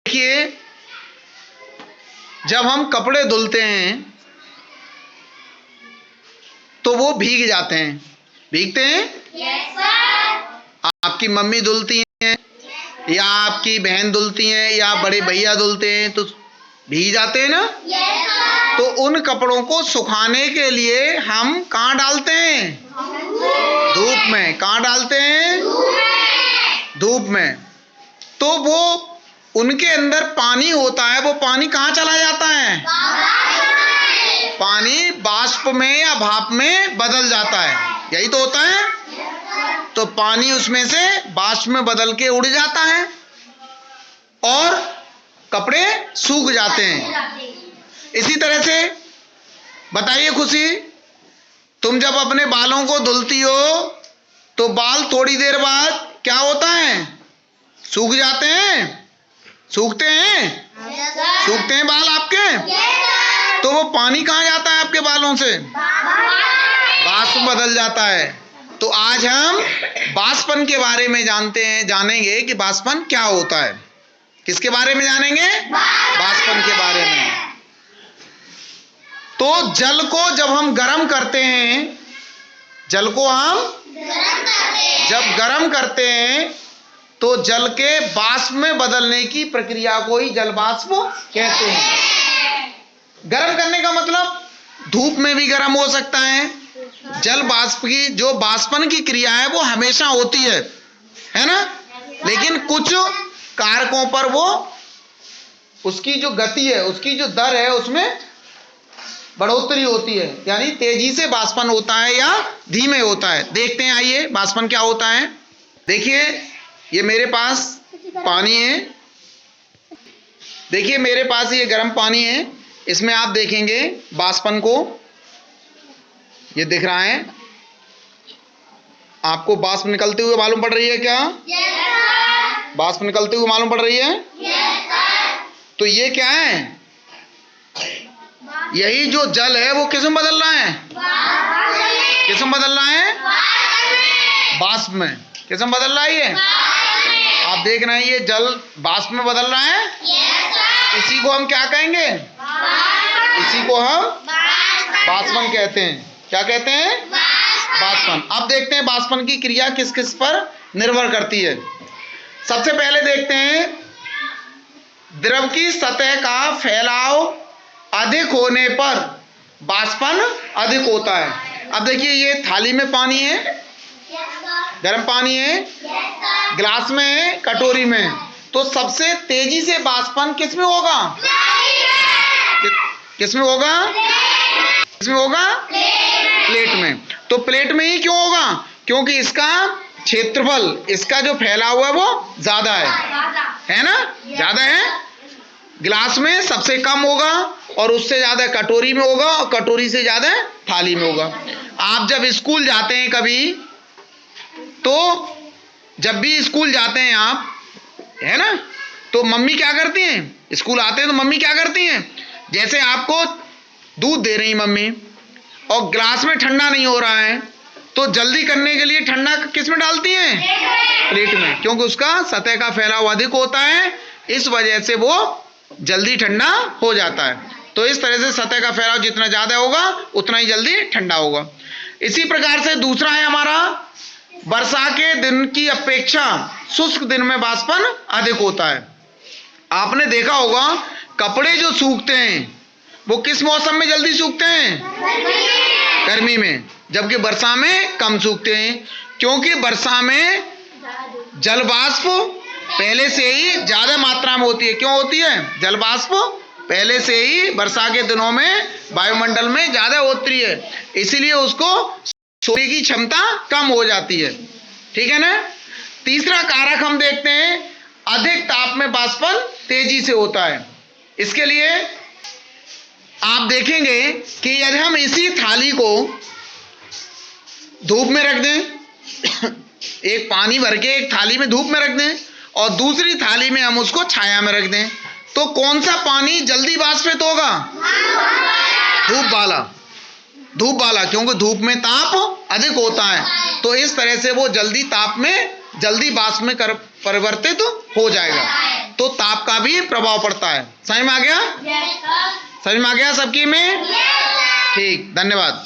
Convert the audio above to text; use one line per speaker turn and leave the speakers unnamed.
देखिए, जब हम कपड़े धुलते हैं तो वो भीग जाते हैं। भीगते हैं?
Yes sir.
आपकी मम्मी धुलती हैं या आपकी बहन धुलती हैं या बड़े भैया धुलते हैं तो भीग जाते हैं ना।
Yes sir.
तो उन कपड़ों को सुखाने के लिए हम कहाँ डालते हैं? धूप में। कहाँ डालते हैं? धूप में। तो वो उनके अंदर पानी होता है, वो पानी कहाँ चला जाता है? पानी बाष्प में या भाप में बदल जाता है, यही तो होता है। तो पानी उसमें से बाष्प में बदल के उड़ जाता है और कपड़े सूख जाते हैं। इसी तरह से बताइए खुशी, तुम जब अपने बालों को धुलती हो तो बाल थोड़ी देर बाद क्या होता है? सूख जाते हैं। सूखते हैं? सूखते हैं बाल आपके। तो वो पानी कहाँ जाता है आपके बालों से? बाष्प में बदल जाता है। तो आज हम बाष्पन के बारे में जानेंगे कि बाष्पन क्या होता है। किसके बारे में जानेंगे? बाष्पन के बारे में। तो जल को जब हम गर्म करते हैं, जल को हम जब गर्म करते हैं तो जल के बाष्प में बदलने की प्रक्रिया को ही जल बाष्प कहते हैं। गर्म करने का मतलब धूप में भी गर्म हो सकता है। जल बाष्प की जो बाष्पन की क्रिया है वो हमेशा होती है ना, लेकिन कुछ कारकों पर वो उसकी जो गति है, उसकी जो दर है, उसमें बढ़ोतरी होती है, यानी तेजी से बाष्पन होता है या धीमे होता है। देखते हैं, आइए बाष्पन क्या होता है। देखिए, ये मेरे पास पानी है। देखिए मेरे पास ये गर्म पानी है, इसमें आप देखेंगे बाष्पन को, ये दिख रहा है आपको। बाष्प निकलते हुए मालूम पड़ रही है क्या? बाष्प निकलते हुए मालूम पड़ रही है। तो ये क्या है? यही जो जल है वो किस में बदल रहा है? किस में बदल रहा है? बाष्प में। किस में बदल रहा है? ये आप देख रहे हैं, ये जल बाष्प में बदल रहा है। इसी को हम क्या कहेंगे? इसी को हम बाष्पन कहते हैं। क्या कहते हैं? बाष्पन। अब देखते हैं बाष्पन की क्रिया किस किस पर निर्भर करती है। सबसे पहले देखते हैं, द्रव की सतह का फैलाव अधिक होने पर बाष्पन अधिक होता है। अब देखिए, ये थाली में पानी है, गर्म पानी है, गिलास में है, कटोरी में है। तो सबसे तेजी से बाष्पन किस में होगा? किस में होगा? किस में होगा? प्लेट में। तो प्लेट में ही क्यों होगा? क्योंकि इसका क्षेत्रफल, इसका जो फैलाव है वो ज्यादा है ना, ज्यादा है। गिलास में सबसे कम होगा और उससे ज्यादा कटोरी में होगा और कटोरी से ज्यादा थाली में होगा। आप जब स्कूल जाते हैं कभी, तो जब भी स्कूल जाते हैं आप, है ना, तो मम्मी क्या करती हैं? स्कूल आते हैं तो मम्मी क्या करती हैं? जैसे आपको दूध दे रही मम्मी और गिलास में ठंडा नहीं हो रहा है, तो जल्दी करने के लिए ठंडा किस में डालती हैं? प्लेट में, क्योंकि उसका सतह का फैलाव अधिक होता है, इस वजह से वो जल्दी ठंडा हो जाता है। तो इस तरह से सतह का फैलाव जितना ज्यादा होगा उतना ही जल्दी ठंडा होगा। इसी प्रकार से दूसरा है हमारा, वर्षा के दिन की अपेक्षा शुष्क दिन में बाष्पन अधिक होता है। आपने देखा होगा, कपड़े जो सूखते हैं वो किस मौसम में जल्दी सूखते हैं? गर्मी में, जबकि वर्षा में कम सूखते हैं, क्योंकि वर्षा में जल बाष्प पहले से ही ज्यादा मात्रा में होती है। क्यों होती है? जल बाष्प पहले से ही वर्षा के दिनों में वायुमंडल में ज्यादा होती है, इसीलिए उसको सोने की क्षमता कम हो जाती है। ठीक है ना। तीसरा कारक हम देखते हैं, अधिक ताप में बाष्पन तेजी से होता है। इसके लिए आप देखेंगे कि यदि हम इसी थाली को धूप में रख दें, एक पानी भर के एक थाली में धूप में रख दें और दूसरी थाली में हम उसको छाया में रख दें, तो कौन सा पानी जल्दी बाष्पित होगा? धूप वाला। धूप वाला, क्योंकि धूप में ताप अधिक होता है, तो इस तरह से वो जल्दी ताप में जल्दी बाष्प में परिवर्तित हो जाएगा। तो ताप का भी प्रभाव पड़ता है। समझ में आ गया? समझ में आ गया सबकी में? ठीक, धन्यवाद।